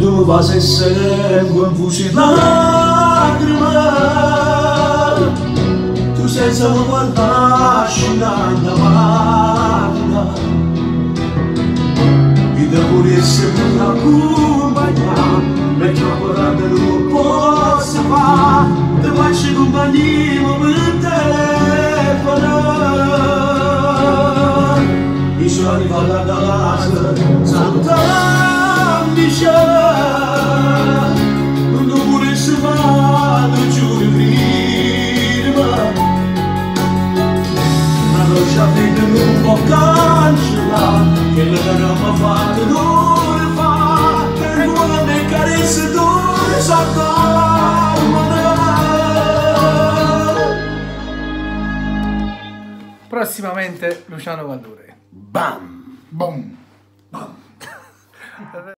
tu vas essere un fuci lacrime, tu senza non guardarci una macchina, e da pure essere una compagnia, perché la corrente non posso fare, te faccio compagnia per telefono. Mi sono arrivato da casa, salutami non tu volessi fare giù di prima, ma non ci avete non può cancellare, che le abbiamo fatto non fa, e come me carezze tu Prossimamente Luciano Vallure. Bam! Boom! Bam!